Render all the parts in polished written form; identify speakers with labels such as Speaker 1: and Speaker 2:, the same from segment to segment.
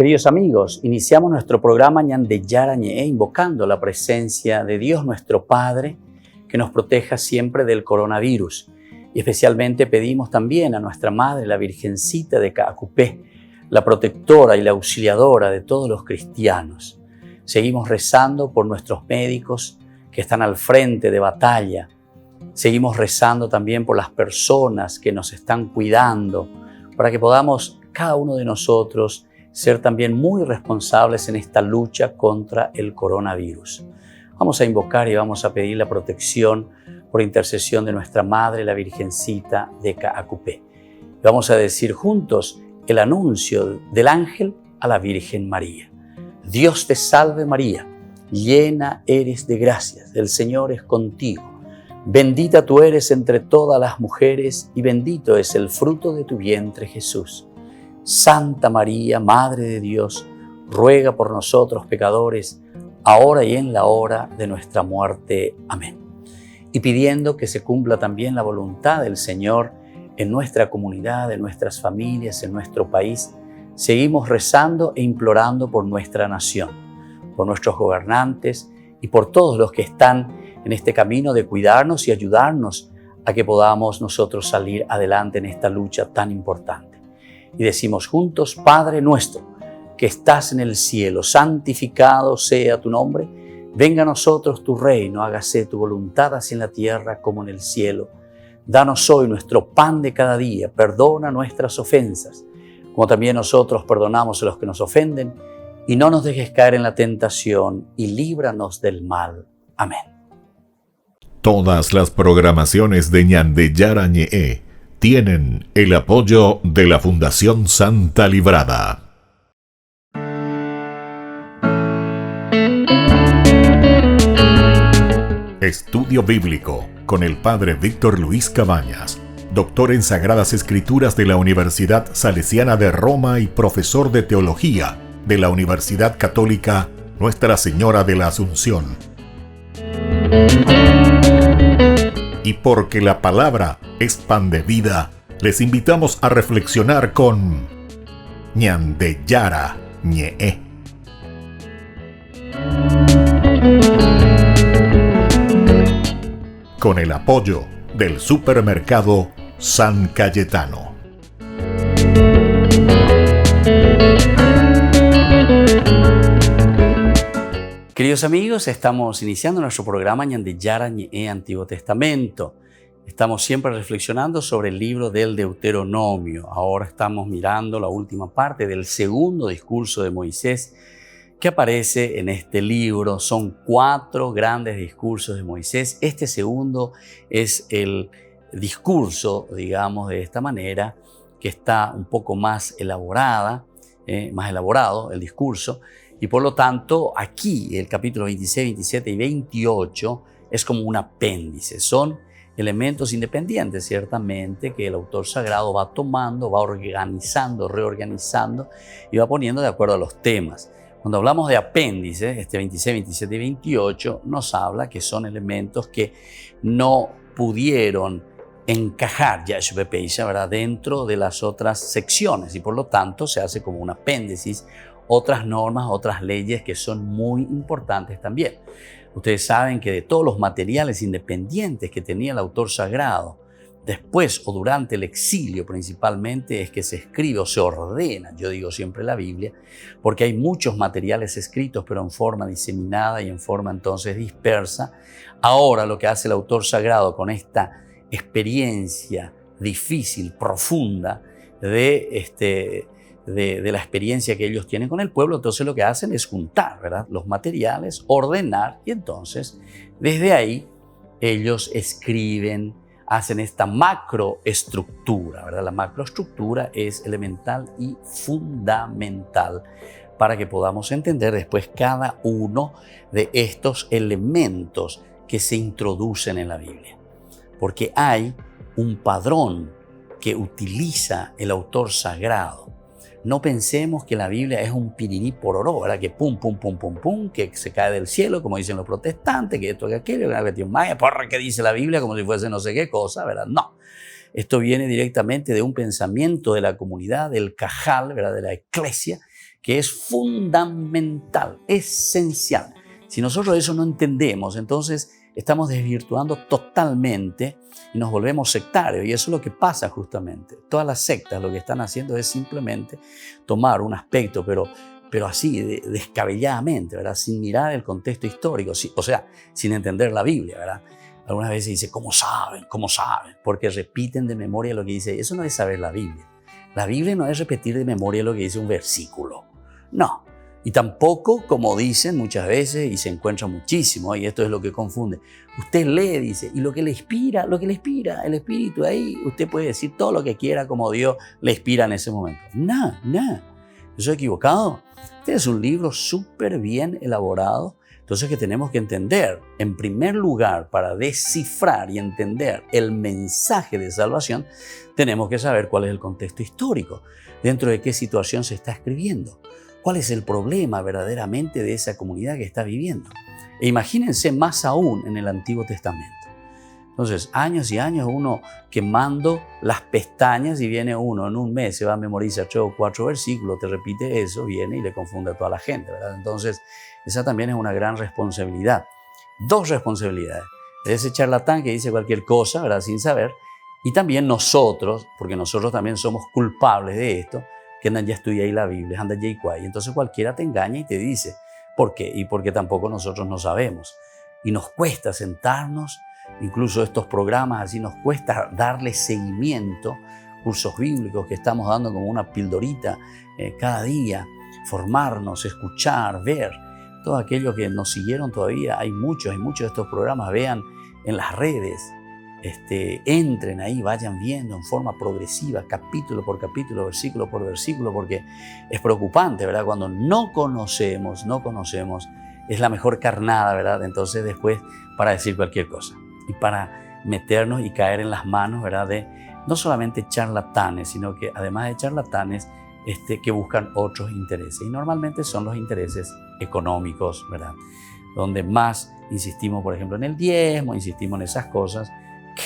Speaker 1: Queridos amigos, iniciamos nuestro programa Ñande Yara Ñe, invocando la presencia de Dios nuestro Padre, que nos proteja siempre del coronavirus. Y especialmente pedimos también a nuestra Madre, la Virgencita de Caacupé, la protectora y la auxiliadora de todos los cristianos. Seguimos rezando por nuestros médicos que están al frente de batalla. Seguimos rezando también por las personas que nos están cuidando, para que podamos, cada uno de nosotros, ser también muy responsables en esta lucha contra el coronavirus. Vamos a invocar y vamos a pedir la protección por intercesión de nuestra Madre, la Virgencita de Caacupé. Vamos a decir juntos el anuncio del ángel a la Virgen María. Dios te salve María, llena eres de gracias, el Señor es contigo. Bendita tú eres entre todas las mujeres y bendito es el fruto de tu vientre Jesús. Santa María, Madre de Dios, ruega por nosotros pecadores, ahora y en la hora de nuestra muerte. Amén. Y pidiendo que se cumpla también la voluntad del Señor en nuestra comunidad, en nuestras familias, en nuestro país, seguimos rezando e implorando por nuestra nación, por nuestros gobernantes y por todos los que están en este camino de cuidarnos y ayudarnos a que podamos nosotros salir adelante en esta lucha tan importante. Y decimos juntos, Padre nuestro, que estás en el cielo, santificado sea tu nombre. Venga a nosotros tu reino, hágase tu voluntad así en la tierra como en el cielo. Danos hoy nuestro pan de cada día, perdona nuestras ofensas, como también nosotros perdonamos a los que nos ofenden, y no nos dejes caer en la tentación, y líbranos del mal. Amén.
Speaker 2: Todas las programaciones de Ñande Yara Ñe tienen el apoyo de la Fundación Santa Librada. Estudio Bíblico con el Padre Víctor Luis Cabañas, doctor en Sagradas Escrituras de la Universidad Salesiana de Roma y profesor de Teología de la Universidad Católica Nuestra Señora de la Asunción. Y porque la palabra es pan de vida, les invitamos a reflexionar con Ñande Yara Ñe. Con el apoyo del supermercado San Cayetano.
Speaker 1: Queridos amigos, estamos iniciando nuestro programa Ñande Yara Ñe Antiguo Testamento. Estamos siempre reflexionando sobre el libro del Deuteronomio. Ahora estamos mirando la última parte del segundo discurso de Moisés que aparece en este libro. Son 4 grandes discursos de Moisés. Este segundo es el discurso, digamos de esta manera, que está un poco más más elaborado el discurso. Y por lo tanto, aquí el capítulo 26, 27 y 28 es como un apéndice. Son elementos independientes, ciertamente, que el autor sagrado va tomando, va organizando, reorganizando y va poniendo de acuerdo a los temas. Cuando hablamos de apéndices, este 26, 27 y 28 nos habla que son elementos que no pudieron encajar ¿verdad?, dentro de las otras secciones y por lo tanto se hace como un apéndice, otras normas, otras leyes que son muy importantes también. Ustedes saben que de todos los materiales independientes que tenía el autor sagrado, después o durante el exilio principalmente es que se escribe o se ordena, yo digo siempre la Biblia, porque hay muchos materiales escritos pero en forma diseminada y en forma entonces dispersa. Ahora lo que hace el autor sagrado con esta experiencia difícil, profunda de la experiencia que ellos tienen con el pueblo, entonces lo que hacen es juntar, ¿verdad?, los materiales, ordenar y entonces desde ahí ellos escriben, hacen esta macroestructura, ¿verdad? La macroestructura es elemental y fundamental para que podamos entender después cada uno de estos elementos que se introducen en la Biblia. Porque hay un padrón que utiliza el autor sagrado. No pensemos que la Biblia es un pirirí pororó, ¿verdad? Que pum, pum, pum, pum, pum, que se cae del cielo, como dicen los protestantes, que esto, que aquello, que tiene maya, porra, que dice la Biblia, como si fuese no sé qué cosa, ¿verdad? No. Esto viene directamente de un pensamiento de la comunidad, del cajal, ¿verdad?, de la iglesia, que es fundamental, esencial. Si nosotros eso no entendemos, entonces estamos desvirtuando totalmente y nos volvemos sectarios. Y eso es lo que pasa justamente. Todas las sectas lo que están haciendo es simplemente tomar un aspecto, pero así, descabelladamente, ¿verdad? Sin mirar el contexto histórico, o sea, sin entender la Biblia, ¿verdad? Algunas veces dice, ¿cómo saben? ¿Cómo saben? Porque repiten de memoria lo que dice. Eso no es saber la Biblia. La Biblia no es repetir de memoria lo que dice un versículo. No. Y tampoco, como dicen muchas veces, y se encuentra muchísimo, y esto es lo que confunde. Usted lee, dice, y lo que le inspira, el Espíritu ahí, usted puede decir todo lo que quiera como Dios le inspira en ese momento. No. Eso es equivocado. Este es un libro súper bien elaborado. Entonces que tenemos que entender, en primer lugar, para descifrar y entender el mensaje de salvación, tenemos que saber cuál es el contexto histórico, dentro de qué situación se está escribiendo, cuál es el problema verdaderamente de esa comunidad que está viviendo. E imagínense más aún en el Antiguo Testamento. Entonces, años y años uno quemando las pestañas y viene uno en un mes, se va a memorizar 3 o 4 versículos, te repite eso, viene y le confunde a toda la gente, ¿verdad? Entonces, esa también es una gran responsabilidad. 2 responsabilidades. De ese charlatán que dice cualquier cosa, ¿verdad? Sin saber. Y también nosotros, porque nosotros también somos culpables de esto, que andan ya estudia ahí la Biblia, andan ya y cuay. Entonces cualquiera te engaña y te dice, ¿por qué? Y porque tampoco nosotros no sabemos. Y nos cuesta sentarnos. Incluso estos programas así nos cuesta darle seguimiento, cursos bíblicos que estamos dando como una pildorita cada día, formarnos, escuchar, ver. Todos aquellos que nos siguieron todavía, hay muchos de estos programas, vean en las redes, entren ahí, vayan viendo en forma progresiva, capítulo por capítulo, versículo por versículo, porque es preocupante, ¿verdad? Cuando no conocemos, es la mejor carnada, ¿verdad? Entonces después para decir cualquier cosa. Y para meternos y caer en las manos, ¿verdad? De no solamente charlatanes, sino que además de charlatanes, que buscan otros intereses. Y normalmente son los intereses económicos, ¿verdad? Donde más insistimos, por ejemplo, en el diezmo, insistimos en esas cosas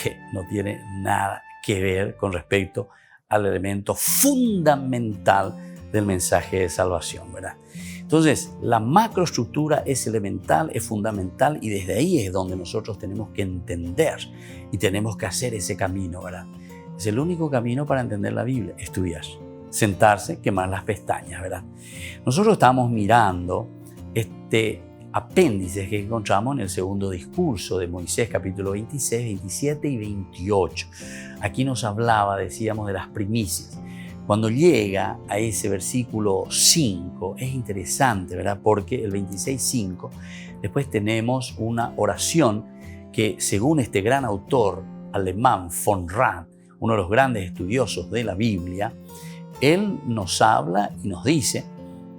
Speaker 1: que no tienen nada que ver con respecto al elemento fundamental del mensaje de salvación, ¿verdad? Entonces, la macroestructura es elemental, es fundamental y desde ahí es donde nosotros tenemos que entender y tenemos que hacer ese camino, ¿verdad? Es el único camino para entender la Biblia, estudiar, sentarse, quemar las pestañas, ¿verdad? Nosotros estamos mirando apéndices que encontramos en el segundo discurso de Moisés, capítulo 26, 27 y 28. Aquí nos hablaba, decíamos, de las primicias. Cuando llega a ese versículo 5, es interesante, ¿verdad? Porque el 26:5, después tenemos una oración que, según este gran autor alemán, von Rad, uno de los grandes estudiosos de la Biblia, él nos habla y nos dice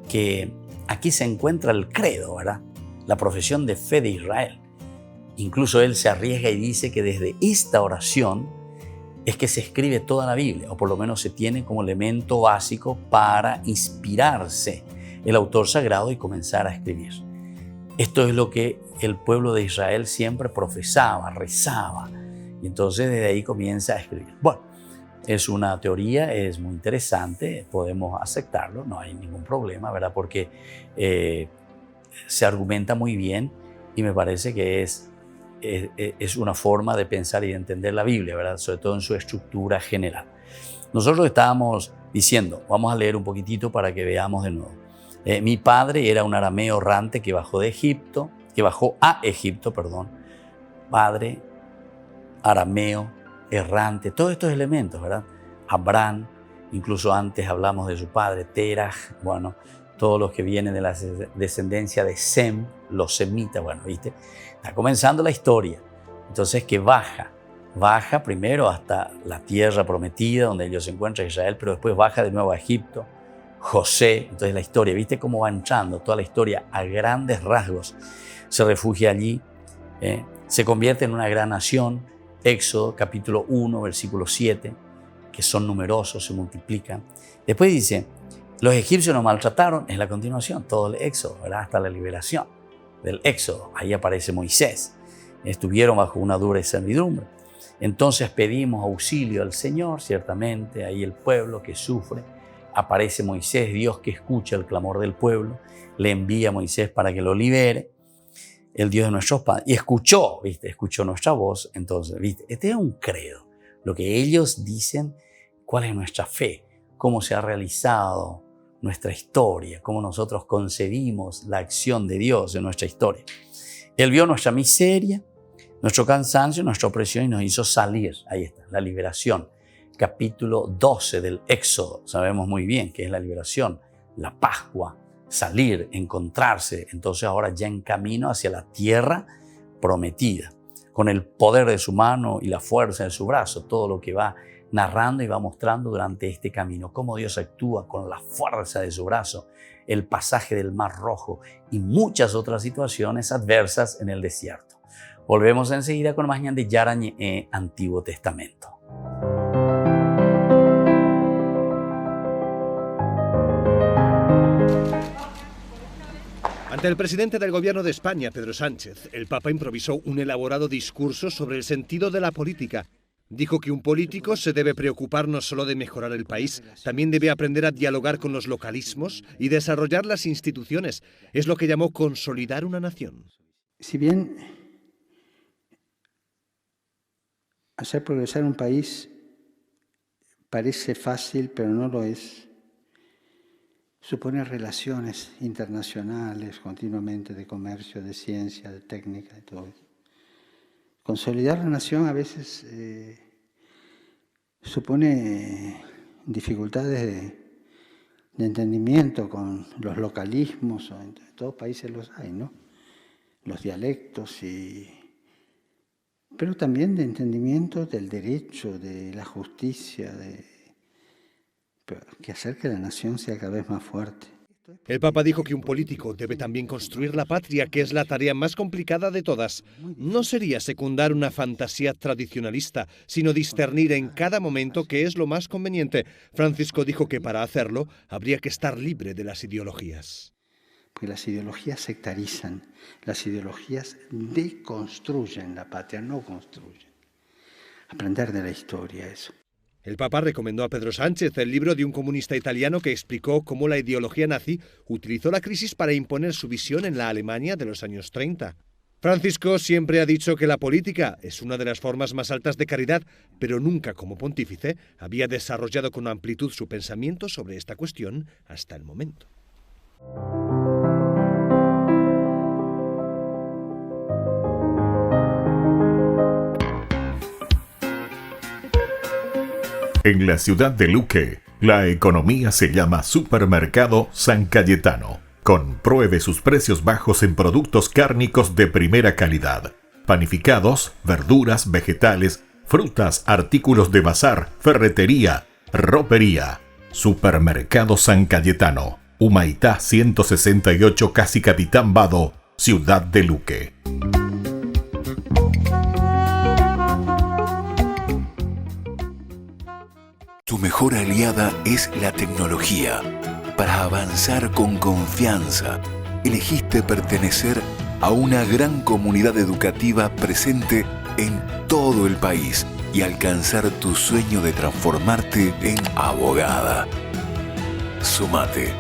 Speaker 1: que aquí se encuentra el credo, ¿verdad? La profesión de fe de Israel. Incluso él se arriesga y dice que desde esta oración es que se escribe toda la Biblia, o por lo menos se tiene como elemento básico para inspirarse el autor sagrado y comenzar a escribir. Esto es lo que el pueblo de Israel siempre profesaba, rezaba, y entonces desde ahí comienza a escribir. Bueno, es una teoría, es muy interesante, podemos aceptarlo, no hay ningún problema, ¿verdad? Porque se argumenta muy bien y me parece que es una forma de pensar y de entender la Biblia, ¿verdad? Sobre todo en su estructura general. Nosotros estábamos diciendo, vamos a leer un poquitito para que veamos de nuevo. Mi padre era un arameo errante que bajó a Egipto, padre, arameo, errante, todos estos elementos, ¿verdad? Abraham, incluso antes hablamos de su padre, Terah, bueno, todos los que vienen de la descendencia de Sem, los semitas, bueno, ¿viste? Está comenzando la historia. Entonces que baja primero hasta la tierra prometida, donde ellos se encuentran, Israel, pero después baja de nuevo a Egipto, José, entonces la historia, ¿viste cómo va entrando toda la historia a grandes rasgos? Se refugia allí, se convierte en una gran nación, Éxodo capítulo 1, versículo 7, que son numerosos, se multiplican. Después dice, los egipcios nos maltrataron, es la continuación, todo el Éxodo, ¿verdad? Hasta la liberación del Éxodo. Ahí aparece Moisés. Estuvieron bajo una dura servidumbre. Entonces pedimos auxilio al Señor, ciertamente, ahí el pueblo que sufre aparece Moisés, Dios que escucha el clamor del pueblo, le envía a Moisés para que lo libere, el Dios de nuestros padres, y escuchó, ¿viste? Escuchó nuestra voz. Entonces, ¿viste? Este es un credo, lo que ellos dicen, cuál es nuestra fe, cómo se ha realizado nuestra historia, cómo nosotros concebimos la acción de Dios en nuestra historia. Él vio nuestra miseria, nuestro cansancio, nuestra opresión y nos hizo salir. Ahí está, la liberación. Capítulo 12 del Éxodo. Sabemos muy bien que es la liberación, la Pascua, salir, encontrarse. Entonces ahora ya en camino hacia la tierra prometida, con el poder de su mano y la fuerza de su brazo, todo lo que va narrando y va mostrando durante este camino, cómo Dios actúa con la fuerza de su brazo, el pasaje del Mar Rojo y muchas otras situaciones adversas en el desierto. Volvemos enseguida con más ñande Yarañe Antiguo Testamento.
Speaker 3: Ante el presidente del gobierno de España, Pedro Sánchez, el Papa improvisó un elaborado discurso sobre el sentido de la política. Dijo que un político se debe preocupar no solo de mejorar el país, también debe aprender a dialogar con los localismos y desarrollar las instituciones. Es lo que llamó consolidar una nación.
Speaker 4: Si bien hacer progresar un país parece fácil, pero no lo es, supone relaciones internacionales continuamente de comercio, de ciencia, de técnica, de todo eso. Consolidar la nación a veces supone dificultades de entendimiento con los localismos, en todos países los hay, ¿no? Los dialectos, pero también de entendimiento del derecho, de la justicia, que hacer que la nación sea cada vez más fuerte.
Speaker 3: El Papa dijo que un político debe también construir la patria, que es la tarea más complicada de todas. No sería secundar una fantasía tradicionalista, sino discernir en cada momento qué es lo más conveniente. Francisco dijo que para hacerlo habría que estar libre de las ideologías.
Speaker 4: Porque las ideologías sectarizan, las ideologías deconstruyen la patria, no construyen. Aprender de la historia, eso.
Speaker 3: El Papa recomendó a Pedro Sánchez el libro de un comunista italiano que explicó cómo la ideología nazi utilizó la crisis para imponer su visión en la Alemania de los años 30. Francisco siempre ha dicho que la política es una de las formas más altas de caridad, pero nunca como pontífice había desarrollado con amplitud su pensamiento sobre esta cuestión hasta el momento.
Speaker 2: En la ciudad de Luque, la economía se llama Supermercado San Cayetano. Compruebe sus precios bajos en productos cárnicos de primera calidad. Panificados, verduras, vegetales, frutas, artículos de bazar, ferretería, ropería. Supermercado San Cayetano, Humaitá 168, Casi Capitán Vado, ciudad de Luque.
Speaker 5: Tu mejor aliada es la tecnología. Para avanzar con confianza, elegiste pertenecer a una gran comunidad educativa presente en todo el país y alcanzar tu sueño de transformarte en abogada. Sumate.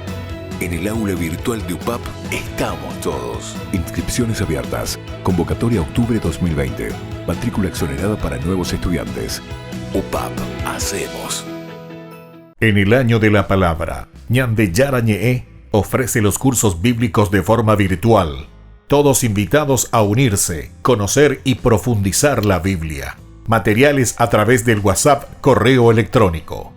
Speaker 5: En el aula virtual de UPAP estamos todos. Inscripciones abiertas. Convocatoria octubre 2020. Matrícula exonerada para nuevos estudiantes. UPAP. Hacemos.
Speaker 2: En el año de la palabra, ñande Yarañe ofrece los cursos bíblicos de forma virtual. Todos invitados a unirse, conocer y profundizar la Biblia. Materiales a través del WhatsApp, correo electrónico.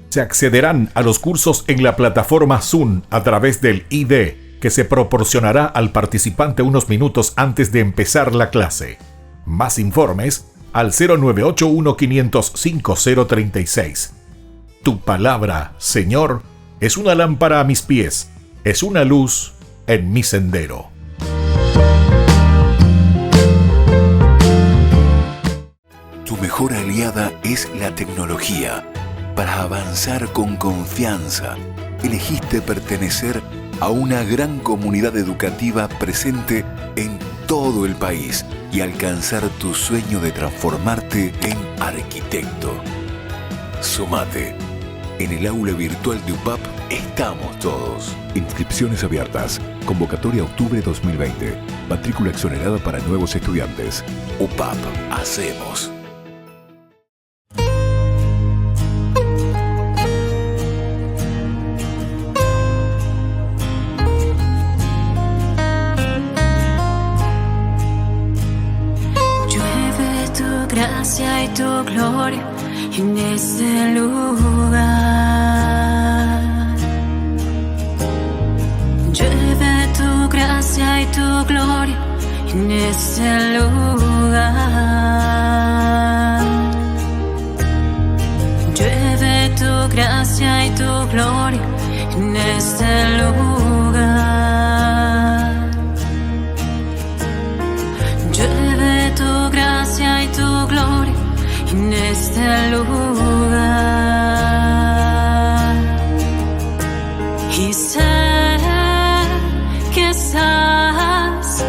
Speaker 2: Se accederán a los cursos en la plataforma Zoom a través del ID, que se proporcionará al participante unos minutos antes de empezar la clase. Más informes al 0981 505 036. Tu palabra, Señor, es una lámpara a mis pies, es una luz en mi sendero.
Speaker 5: Tu mejor aliada es la tecnología. Para avanzar con confianza, elegiste pertenecer a una gran comunidad educativa presente en todo el país y alcanzar tu sueño de transformarte en arquitecto. Sumate. En el aula virtual de UPAP estamos todos. Inscripciones abiertas. Convocatoria octubre 2020. Matrícula exonerada para nuevos estudiantes. UPAP. Hacemos.
Speaker 6: Llueve tu gracia y tu gloria en este lugar. Llueve tu gracia y tu gloria en este lugar. Llueve tu gracia y tu gloria en este lugar. Llueve tu gracia y tu gloria en este lugar. Y sé que estás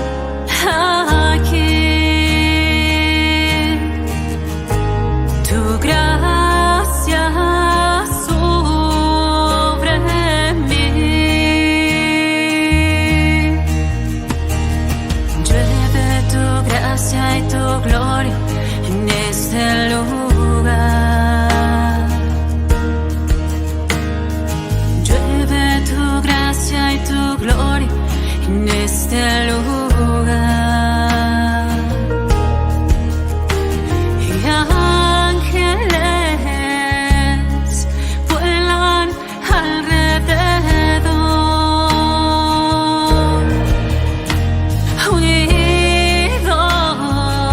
Speaker 6: aquí. Tu gracia sobre mí. Llueve tu gracia y tu gloria en este lugar. Llueve tu gracia y tu gloria en este lugar. Y ángeles vuelan alrededor,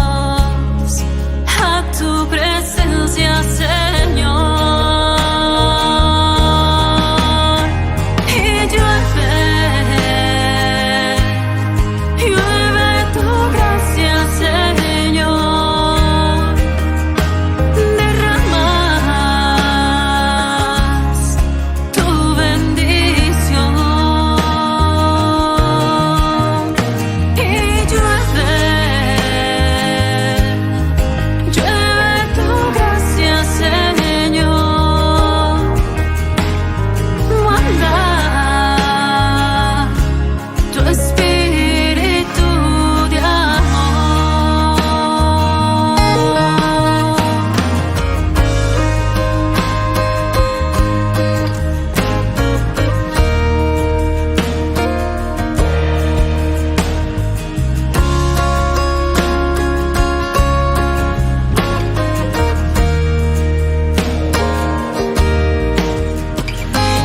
Speaker 6: unidos a tu presencia, Señor. Y llueve tu gracia, Señor. Derramas tu bendición. Y llueve tu gracia, Señor. Manda tu espíritu de amor.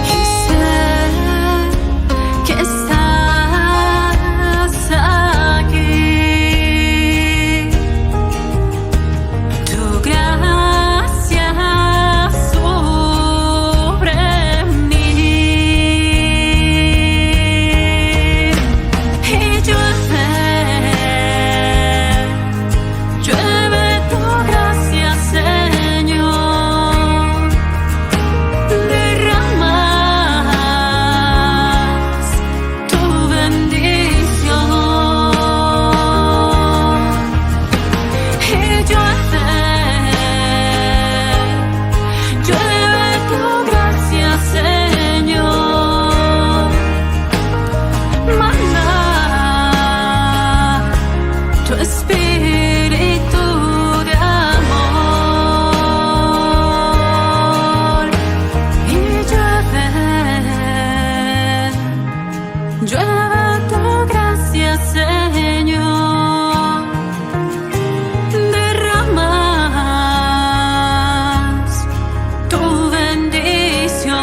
Speaker 6: Y sé que estás aquí. Tu gracia sobre mí. Y llueve tu gracia, Señor. Derramas tu bendición. Y llueve tu gracia, Señor. Manda tu espíritu de amor. Y llueve tu gracia, Señor. Derramas tu bendición.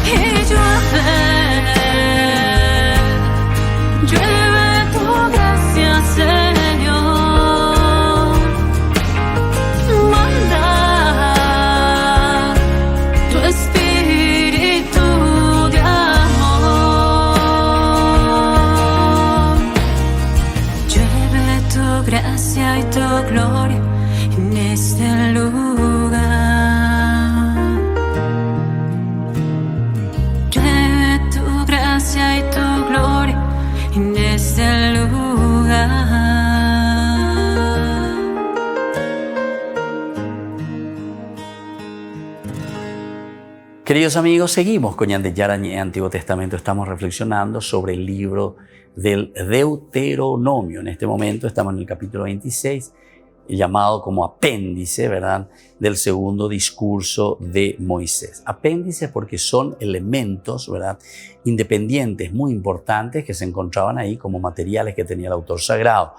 Speaker 6: Y llueve tu gracia, Señor. Manda tu espíritu de amor. Llueve tu gracia y tu gloria en este lugar. Llueve tu gracia y tu gloria en este lugar.
Speaker 1: Queridos amigos, seguimos con Ñande Yarañe Antiguo Testamento. Estamos reflexionando sobre el libro del Deuteronomio. En este momento estamos en el capítulo 26, llamado como apéndice, ¿verdad?, del segundo discurso de Moisés. Apéndice porque son elementos, ¿verdad?, independientes, muy importantes, que se encontraban ahí como materiales que tenía el autor sagrado.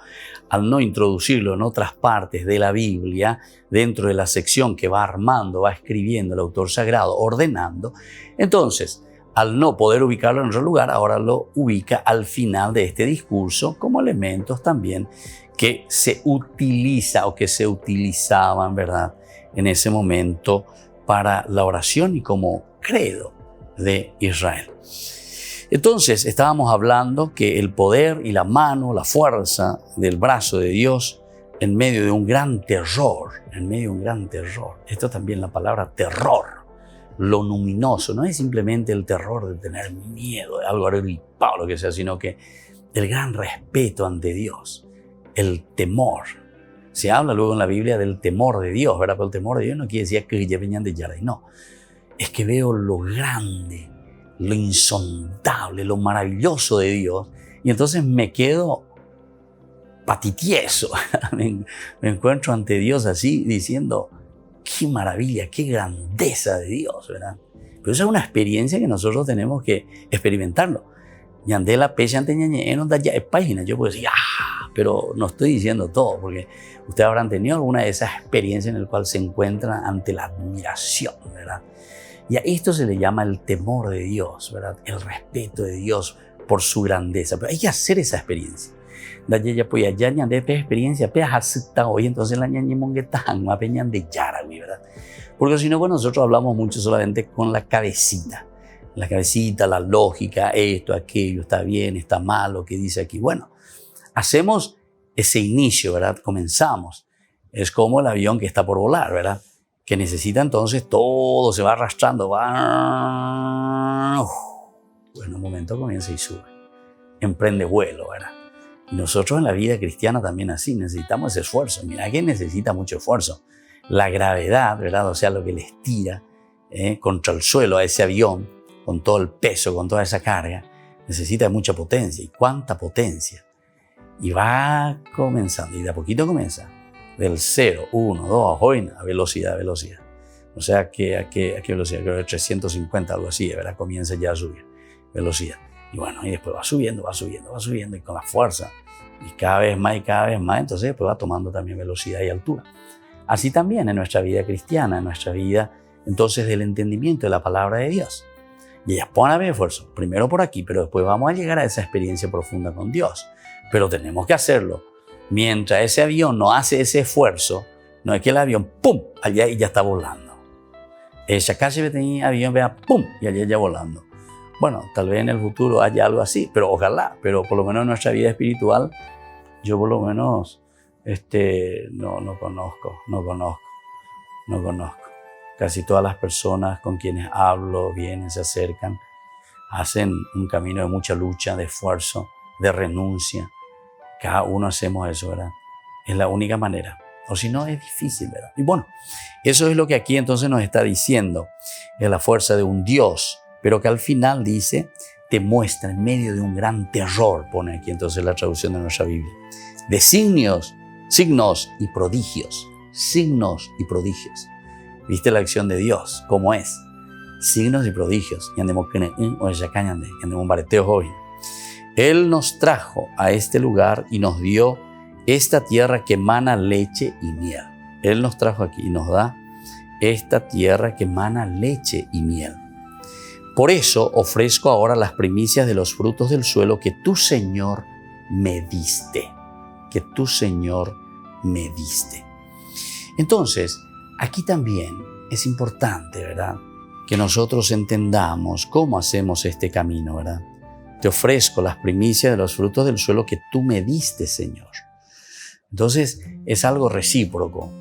Speaker 1: Al no introducirlo en otras partes de la Biblia, dentro de la sección que va armando, va escribiendo el autor sagrado, ordenando, entonces, al no poder ubicarlo en otro lugar, ahora lo ubica al final de este discurso como elementos también que se utiliza o que se utilizaban, ¿verdad?, en ese momento para la oración y como credo de Israel. Entonces, estábamos hablando que el poder y la mano, la fuerza del brazo de Dios en medio de un gran terror, esto también la palabra terror, lo luminoso, no es simplemente el terror de tener miedo de algo agripado, lo que sea, sino que el gran respeto ante Dios, el temor. Se habla luego en la Biblia del temor de Dios, ¿verdad? Pero el temor de Dios no quiere decir que ya venían de Yara, no. Es que veo lo grande, lo insondable, lo maravilloso de Dios, y entonces me quedo patitieso. me encuentro ante Dios así diciendo, qué maravilla, qué grandeza de Dios, ¿verdad? Pero esa es una experiencia que nosotros tenemos que experimentarlo. Ñande la pecha ante ñañe, no da ya página. Yo puedo decir, pero no estoy diciendo todo, porque ustedes habrán tenido alguna de esas experiencias en las cuales se encuentran ante la admiración, ¿verdad? Y a esto se le llama el temor de Dios, ¿verdad? El respeto de Dios por su grandeza. Pero hay que hacer esa experiencia. Ya pues ya ñande pe experiencia, pe hasita hoy, entonces la ñañe monguetán, ma pe ñande yara, ¿verdad? Porque si no, pues nosotros hablamos mucho solamente con la cabecita. La cabecita, la lógica, esto, aquello, está bien, está mal, lo que dice aquí. Bueno, hacemos ese inicio, ¿verdad? Comenzamos. Es como el avión que está por volar, ¿verdad? Que necesita entonces todo, se va arrastrando, va. Bueno, un momento comienza y sube. Emprende vuelo, ¿verdad? Y nosotros en la vida cristiana también así, necesitamos ese esfuerzo. Mira que necesita mucho esfuerzo. La gravedad, ¿verdad? O sea, lo que le estira contra el suelo a ese avión, con todo el peso, con toda esa carga, necesita mucha potencia. ¿Y cuánta potencia? Y va comenzando, y de a poquito comienza. Del 0, 1, 2, a velocidad. O sea, ¿a qué velocidad? Creo que 350, algo así, ¿verdad? Comienza ya a subir velocidad. Y bueno, y después va subiendo, y con la fuerza. Y cada vez más, entonces después va tomando también velocidad y altura. Así también en nuestra vida cristiana, en nuestra vida, entonces, del entendimiento de la palabra de Dios. Y ella pone a ver esfuerzo, primero por aquí, pero después vamos a llegar a esa experiencia profunda con Dios. Pero tenemos que hacerlo. Mientras ese avión no hace ese esfuerzo, no es que el avión, ¡pum!, allá y ya está volando. Esa casi tenía avión, vea, ¡pum!, y allá ya volando. Bueno, tal vez en el futuro haya algo así, pero ojalá. Pero por lo menos en nuestra vida espiritual, yo por lo menos no conozco. Casi todas las personas con quienes hablo, vienen, se acercan, hacen un camino de mucha lucha, de esfuerzo, de renuncia. Cada uno hacemos eso, ¿verdad? Es la única manera. O si no, es difícil, ¿verdad? Y bueno, eso es lo que aquí entonces nos está diciendo. Es la fuerza de un Dios, pero que al final dice, te muestra en medio de un gran terror, pone aquí entonces la traducción de nuestra Biblia, de signos y prodigios. Signos y prodigios. ¿Viste la acción de Dios? ¿Cómo es? Signos y prodigios. Él nos trajo a este lugar y nos dio esta tierra que emana leche y miel. Él nos trajo aquí y nos da esta tierra que emana leche y miel. Por eso ofrezco ahora las primicias de los frutos del suelo que tu Señor me diste. Que tu Señor me diste. Entonces, aquí también es importante, ¿verdad?, que nosotros entendamos cómo hacemos este camino, ¿verdad? Te ofrezco las primicias de los frutos del suelo que tú me diste, Señor. Entonces, es algo recíproco.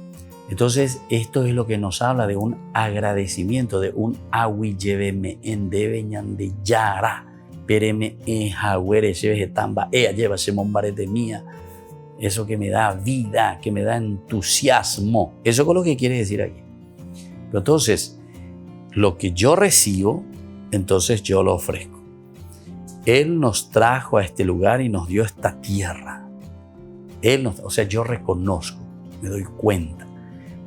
Speaker 1: Entonces, esto es lo que nos habla de un agradecimiento, de un ahuilleveme endebeñan de yara, pereme enjagüere shevegetamba, lleva semombarete mía. Eso que me da vida, que me da entusiasmo. Eso es lo que quiere decir aquí. Pero entonces, lo que yo recibo, entonces yo lo ofrezco. Él nos trajo a este lugar y nos dio esta tierra. Yo reconozco, me doy cuenta.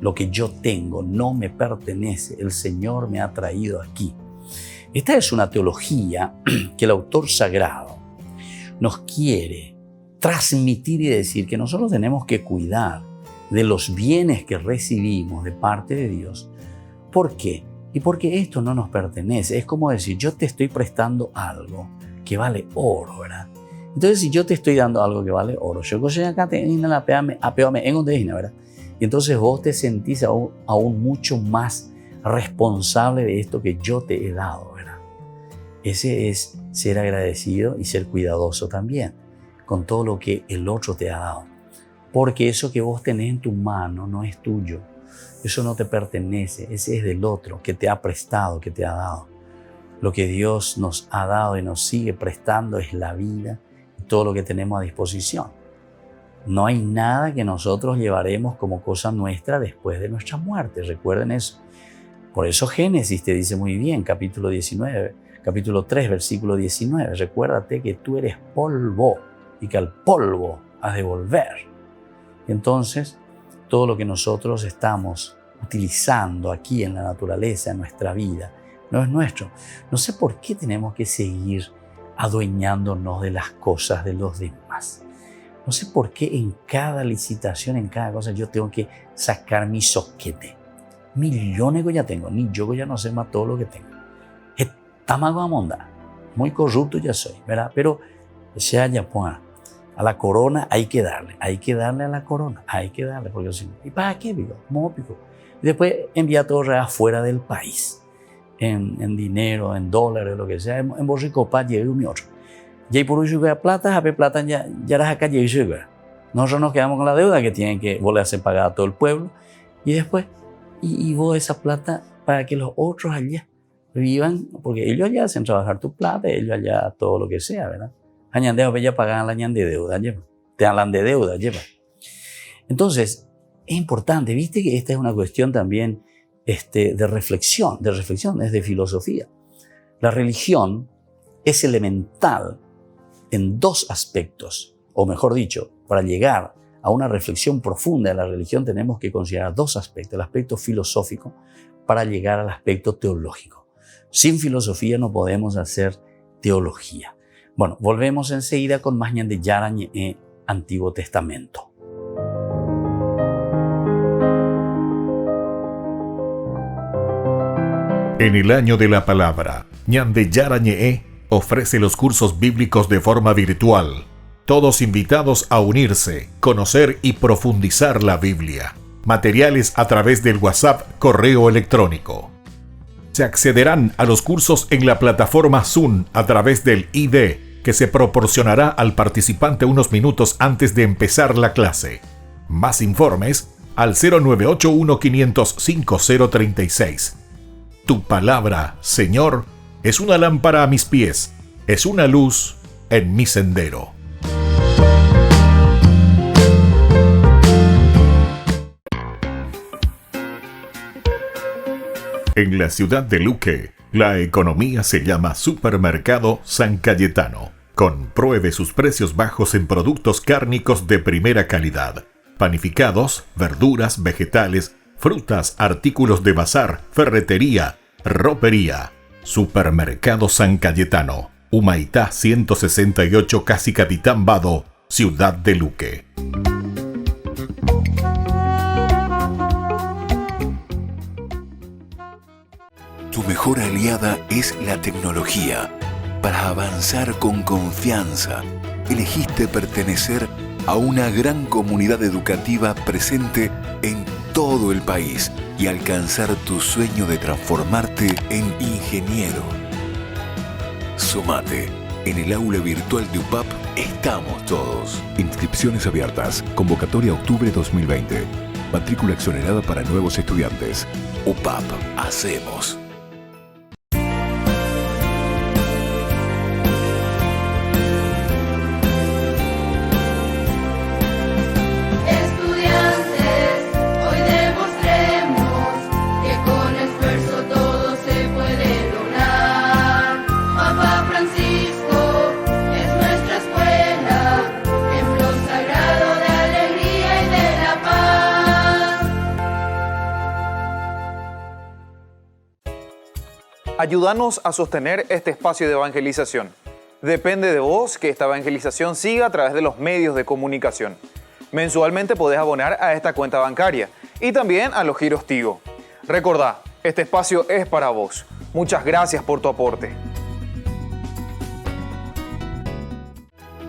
Speaker 1: Lo que yo tengo no me pertenece. El Señor me ha traído aquí. Esta es una teología que el autor sagrado nos quiere transmitir y decir que nosotros tenemos que cuidar de los bienes que recibimos de parte de Dios. ¿Por qué? Y porque esto no nos pertenece. Es como decir, yo te estoy prestando algo que vale oro, ¿verdad? Entonces, si yo te estoy dando algo que vale oro, yo acá te apeame en donde es, ¿verdad? Y entonces vos te sentís aún mucho más responsable de esto que yo te he dado, ¿verdad? Ese es ser agradecido y ser cuidadoso también con todo lo que el otro te ha dado. Porque eso que vos tenés en tu mano no es tuyo. Eso no te pertenece. Ese es del otro que te ha prestado, que te ha dado. Lo que Dios nos ha dado y nos sigue prestando es la vida y todo lo que tenemos a disposición. No hay nada que nosotros llevaremos como cosa nuestra después de nuestra muerte. Recuerden eso. Por eso Génesis te dice muy bien, capítulo 3, versículo 19. Recuérdate que tú eres polvo y que al polvo has de volver. Entonces, todo lo que nosotros estamos utilizando aquí en la naturaleza, en nuestra vida, no es nuestro. No sé por qué tenemos que seguir adueñándonos de las cosas de los demás. No sé por qué en cada licitación, en cada cosa, yo tengo que sacar mi soquete. Millones que ya tengo, ni yo ya no sé más todo lo que tengo. Estamago amonda, muy corrupto ya soy, ¿verdad? Pero sea ya pues, a la corona hay que darle a la corona, hay que darle, porque si no, ¿y para qué vivo? Mópico. Y después envía todo afuera del país, en dinero, en dólares, lo que sea, en borricopa, lleve un otro. Y por eso que plata, ya las acá lleve. Nosotros nos quedamos con la deuda que tienen que volver a hacer pagar a todo el pueblo. Y después, y vos esa plata para que los otros allá vivan, porque ellos allá hacen trabajar tu plata, ellos allá todo lo que sea, ¿verdad? Añandeo, ya pagan la ñan de deuda, lleva. Te hablan de deuda, lleva. Entonces, es importante, viste que esta es una cuestión también de reflexión, es de filosofía. La religión es elemental en dos aspectos, o mejor dicho, para llegar a una reflexión profunda de la religión tenemos que considerar dos aspectos, el aspecto filosófico para llegar al aspecto teológico. Sin filosofía no podemos hacer teología. Bueno, volvemos enseguida con más ñan de Yarañe en Antiguo Testamento.
Speaker 2: En el año de la palabra, ñan de Yarañe ofrece los cursos bíblicos de forma virtual. Todos invitados a unirse, conocer y profundizar la Biblia. Materiales a través del WhatsApp, correo electrónico. Se accederán a los cursos en la plataforma Zoom a través del ID, que se proporcionará al participante unos minutos antes de empezar la clase. Más informes al 0981-500-5036. Tu palabra, Señor, es una lámpara a mis pies, es una luz en mi sendero. En la ciudad de Luque, la economía se llama Supermercado San Cayetano. Compruebe sus precios bajos en productos cárnicos de primera calidad. Panificados, verduras, vegetales, frutas, artículos de bazar, ferretería, ropería. Supermercado San Cayetano, Humaitá 168, Casi Capitán Vado, Ciudad de Luque.
Speaker 5: Tu mejor aliada es la tecnología. Para avanzar con confianza, elegiste pertenecer a una gran comunidad educativa presente en todo el país y alcanzar tu sueño de transformarte en ingeniero. Sumate. En el aula virtual de UPAP estamos todos. Inscripciones abiertas. Convocatoria octubre 2020. Matrícula exonerada para nuevos estudiantes. UPAP. Hacemos.
Speaker 7: Estudiantes, hoy demostremos que con esfuerzo todo se Ayúdanos a sostener este espacio de evangelización. Depende de vos que esta evangelización siga a través de los medios de comunicación. Mensualmente podés abonar a esta cuenta bancaria y también a los giros Tigo. Recordá, este espacio es para vos. Muchas gracias por tu aporte.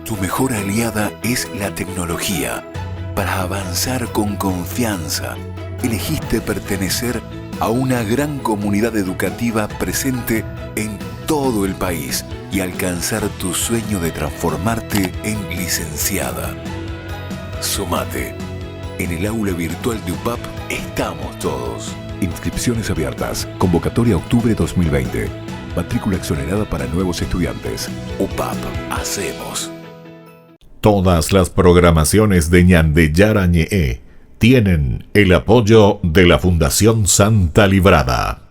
Speaker 5: Tu mejor aliada es la tecnología. Para avanzar con confianza, elegiste pertenecer a una gran comunidad educativa presente en todo el país y alcanzar tu sueño de transformarte en licenciada. Sumate. En el aula virtual de UPAP estamos todos. Inscripciones abiertas. Convocatoria octubre 2020. Matrícula exonerada para nuevos estudiantes. UPAP. Hacemos.
Speaker 2: Todas las programaciones de Ñande Yara Ñe'e tienen el apoyo de la Fundación Santa Librada.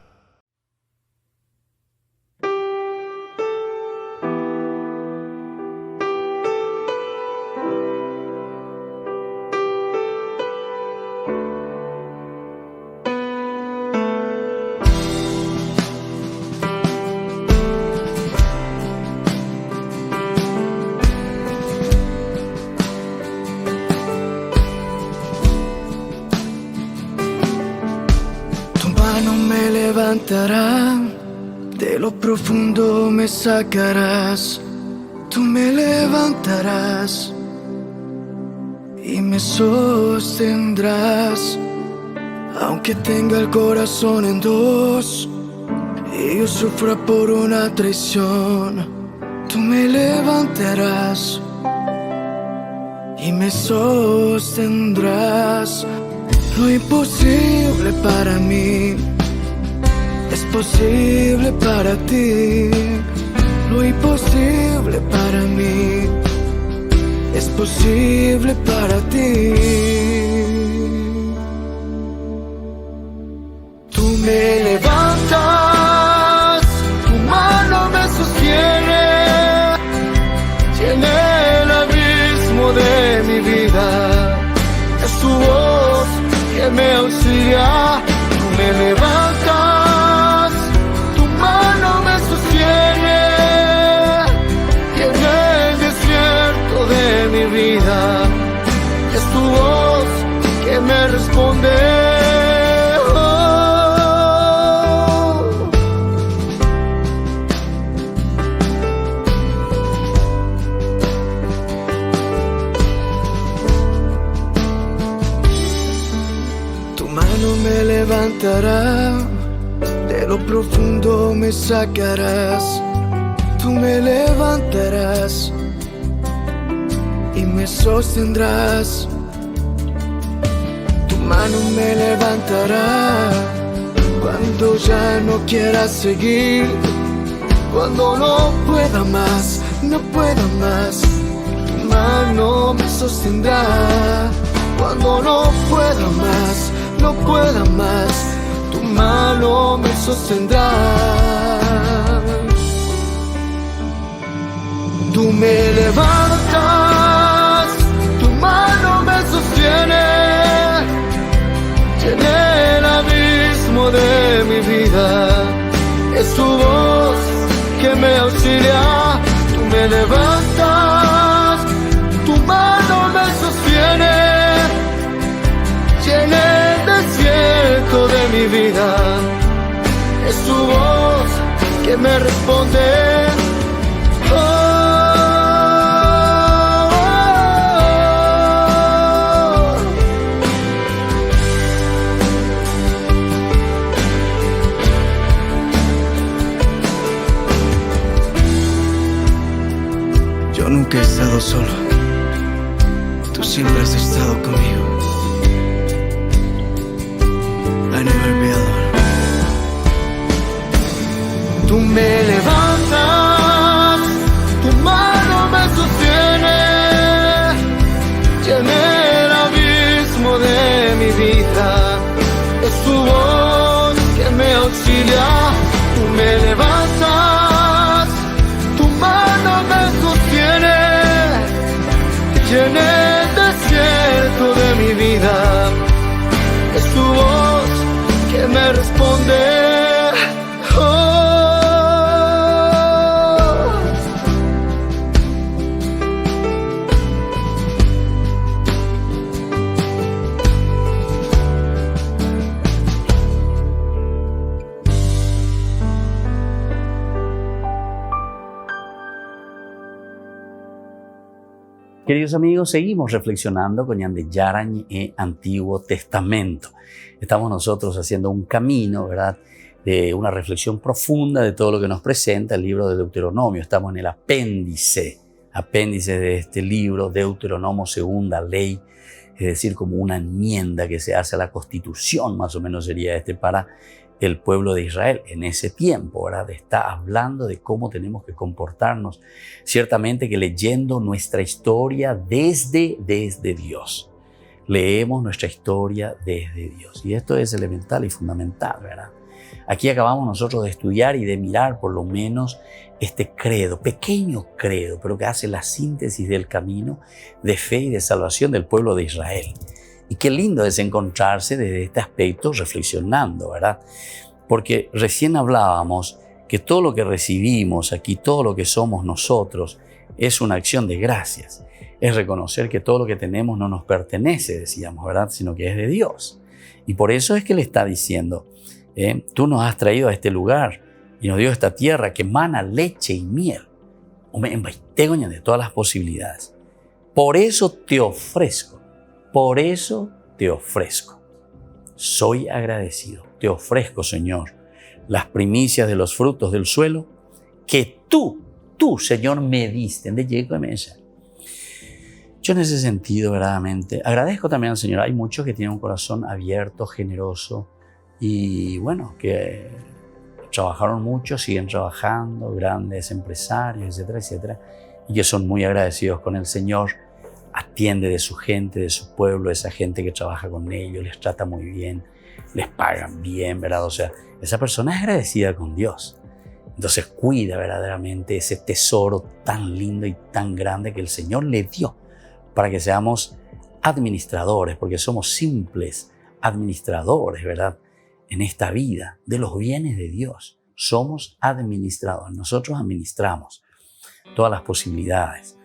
Speaker 8: De lo profundo me sacarás, tú me levantarás y me sostendrás. Aunque tenga el corazón en dos y yo sufra por una traición, tú me levantarás y me sostendrás. Lo imposible para mí es posible para ti. Lo imposible para mí es posible para ti. Tú me levantas, tu mano me sostiene, llena el abismo de mi vida. Es tu voz que me auxilia. Tú me levantas, tu mano me sostiene, y en el desierto de mi vida es tu voz que me responde. Me levantará, de lo profundo me sacarás, tú me levantarás y me sostendrás. Tu mano me levantará cuando ya no quiera seguir, cuando no pueda más, no pueda más. Tu mano me sostendrá cuando no pueda más, no pueda más, tu mano me sostendrá. Tú me levantas, tu mano me sostiene, llena el abismo de mi vida. Es tu voz que me auxilia. Tú me levantas, tu mano me sostiene, llena el desierto de mi vida. Es tu voz que me responde. Oh, oh, oh. Yo nunca he estado solo, tú siempre has estado conmigo. I never be alone. Tú me levantas, tu mano me sostiene, llena el abismo de mi vida. Es tu voz que me auxilia. Tú me levantas, tu mano me sostiene, llena el desierto de mi vida. Es tu voz que me responde. Oh.
Speaker 1: Queridos amigos, seguimos reflexionando con Ñande Yarañ e Antiguo Testamento. Estamos nosotros haciendo un camino, ¿verdad?, de una reflexión profunda de todo lo que nos presenta el libro de Deuteronomio. Estamos en el apéndice de este libro, Deuteronomio, segunda ley, es decir, como una enmienda que se hace a la Constitución, más o menos sería para el pueblo de Israel en ese tiempo, ¿verdad? Está hablando de cómo tenemos que comportarnos. Ciertamente que leyendo nuestra historia desde Dios. Leemos nuestra historia desde Dios. Y esto es elemental y fundamental, ¿verdad? Aquí acabamos nosotros de estudiar y de mirar por lo menos este credo, pequeño credo, pero que hace la síntesis del camino de fe y de salvación del pueblo de Israel. Y qué lindo es encontrarse desde este aspecto reflexionando, ¿verdad? Porque recién hablábamos que todo lo que recibimos aquí, todo lo que somos nosotros, es una acción de gracias. Es reconocer que todo lo que tenemos no nos pertenece, decíamos, ¿verdad? Sino que es de Dios. Y por eso es que le está diciendo, tú nos has traído a este lugar y nos dio esta tierra que emana leche y miel. De todas las posibilidades. Por eso te ofrezco. Soy agradecido. Te ofrezco, Señor, las primicias de los frutos del suelo que tú, Señor, me diste. Yo en ese sentido, verdaderamente, agradezco también al Señor. Hay muchos que tienen un corazón abierto, generoso y, bueno, que trabajaron mucho, siguen trabajando, grandes empresarios, etcétera, etcétera, y que son muy agradecidos con el Señor. Atiende de su gente, de su pueblo, esa gente que trabaja con ellos, les trata muy bien, les pagan bien, ¿verdad? O sea, esa persona es agradecida con Dios. Entonces cuida verdaderamente ese tesoro tan lindo y tan grande que el Señor le dio para que seamos administradores, porque somos simples administradores, ¿verdad? En esta vida de los bienes de Dios. Somos administradores. Nosotros administramos todas las posibilidades.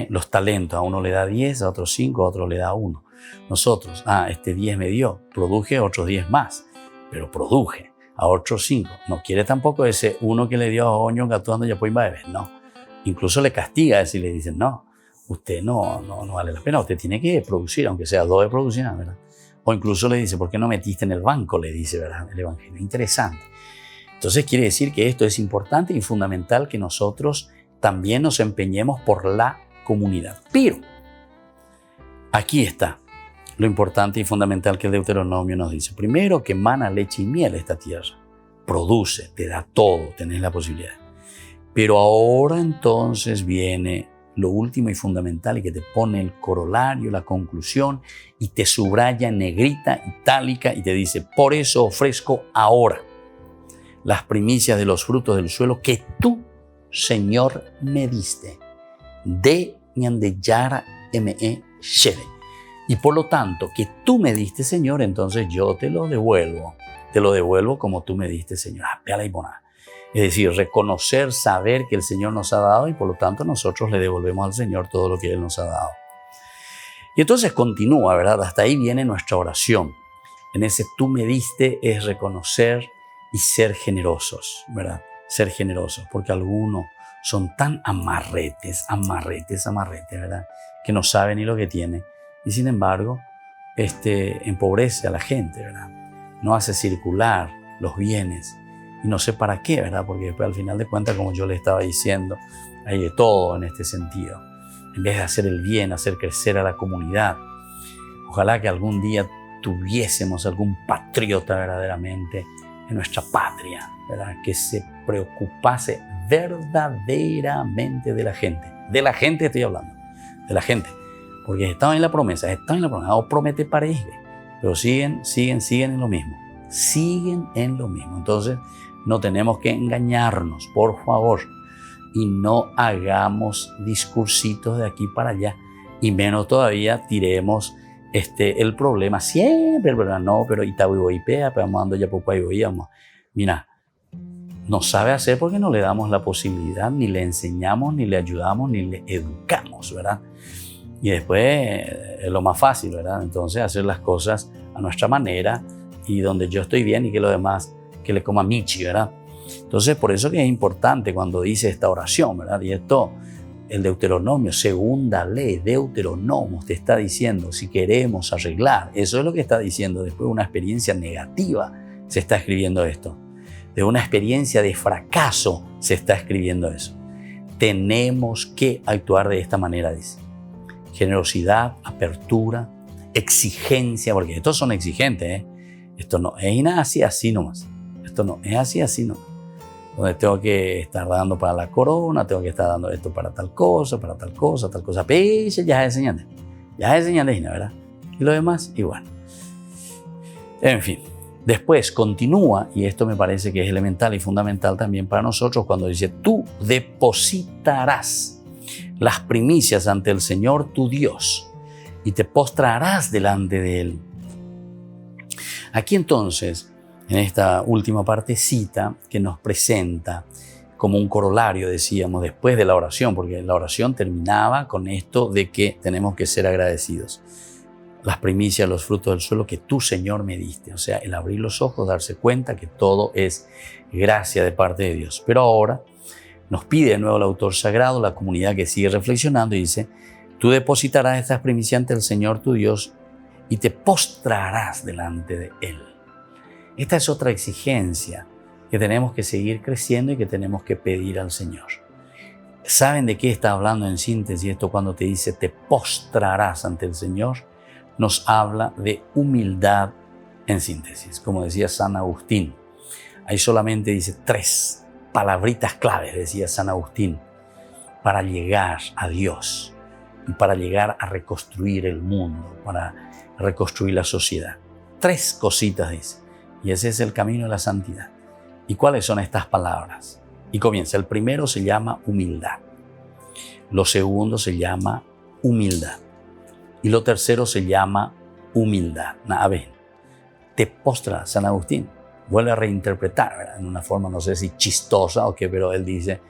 Speaker 1: Los talentos, a uno le da 10, a otro 5, a otro le da 1. Nosotros, este 10 me dio, produje otros 10 más, pero produje a otros 5. No quiere tampoco ese uno que le dio a Oño gatuando ya pues bebé, no. Incluso le castiga si le dicen, no, usted no vale la pena, usted tiene que producir, aunque sea 2 de producción, ¿verdad? O incluso le dice, ¿por qué no metiste en el banco? Le dice, ¿verdad? El Evangelio. Interesante. Entonces quiere decir que esto es importante y fundamental que nosotros también nos empeñemos por la comunidad. Pero aquí está lo importante y fundamental que el Deuteronomio nos dice. Primero, que emana leche y miel esta tierra. Produce, te da todo, tenés la posibilidad. Pero ahora entonces viene lo último y fundamental y que te pone el corolario, la conclusión y te subraya en negrita, itálica y te dice, por eso ofrezco ahora las primicias de los frutos del suelo que tú, Señor, me diste. De Ñande Yara me Shede. Y por lo tanto, que tú me diste, Señor, entonces yo te lo devuelvo. Te lo devuelvo como tú me diste, Señor. Es decir, reconocer, saber que el Señor nos ha dado y por lo tanto nosotros le devolvemos al Señor todo lo que Él nos ha dado. Y entonces continúa, ¿verdad? Hasta ahí viene nuestra oración. En ese tú me diste es reconocer y ser generosos, ¿verdad? Ser generosos, porque algunos son tan amarretes, ¿verdad? Que no saben ni lo que tienen. Y sin embargo, empobrece a la gente, ¿verdad? No hace circular los bienes. Y no sé para qué, ¿verdad? Porque después al final de cuentas, como yo le estaba diciendo, hay de todo en este sentido. En vez de hacer el bien, hacer crecer a la comunidad. Ojalá que algún día tuviésemos algún patriota verdaderamente en nuestra patria, ¿verdad? Que se preocupase verdaderamente de la gente. De la gente estoy hablando, de la gente. Porque están en la promesa, o promete pareja, pero siguen en lo mismo. Siguen en lo mismo. Entonces, no tenemos que engañarnos, por favor, y no hagamos discursitos de aquí para allá, y menos todavía tiremos el problema siempre, ¿verdad? No, pero Itabuipea, pero vamos dando ya poco ahí, vamos. Mira, no sabe hacer porque no le damos la posibilidad, ni le enseñamos, ni le ayudamos, ni le educamos, ¿verdad? Y después es lo más fácil, ¿verdad? Entonces hacer las cosas a nuestra manera y donde yo estoy bien y que lo demás que le coma Michi, ¿verdad? Entonces por eso que es importante cuando dice esta oración, ¿verdad? Y esto el Deuteronomio, segunda ley, Deuteronomio, te está diciendo si queremos arreglar. Eso es lo que está diciendo. Después de una experiencia negativa se está escribiendo esto. De una experiencia de fracaso se está escribiendo eso. Tenemos que actuar de esta manera, dice. Generosidad, apertura, exigencia, porque estos son exigentes, ¿eh? Esto no es así nomás. Esto no es así nomás. Donde tengo que estar dando para la corona, tengo que estar dando esto para tal cosa, tal cosa. Pero ya es enseñante, ¿verdad? Y lo demás, igual. En fin, después continúa, y esto me parece que es elemental y fundamental también para nosotros, cuando dice, tú depositarás las primicias ante el Señor tu Dios y te postrarás delante de Él. Aquí entonces, en esta última partecita que nos presenta como un corolario, decíamos, después de la oración, porque la oración terminaba con esto de que tenemos que ser agradecidos. Las primicias, los frutos del suelo que tú, Señor, me diste. O sea, el abrir los ojos, darse cuenta que todo es gracia de parte de Dios. Pero ahora nos pide de nuevo el autor sagrado, la comunidad que sigue reflexionando y dice, tú depositarás estas primicias ante el Señor tu Dios y te postrarás delante de Él. Esta es otra exigencia que tenemos que seguir creciendo y que tenemos que pedir al Señor. ¿Saben de qué está hablando en síntesis esto cuando te dice te postrarás ante el Señor? Nos habla de humildad en síntesis. Como decía San Agustín, ahí solamente dice 3 palabritas claves, decía San Agustín, para llegar a Dios y para llegar a reconstruir el mundo, para reconstruir la sociedad. 3 cositas dice. Y ese es el camino de la santidad. ¿Y cuáles son estas palabras? Y comienza. El primero se llama humildad. Lo segundo se llama humildad. Y lo tercero se llama humildad. A ver, te postra San Agustín. Vuelve a reinterpretar, ¿verdad? En una forma, no sé si chistosa o qué, pero él dice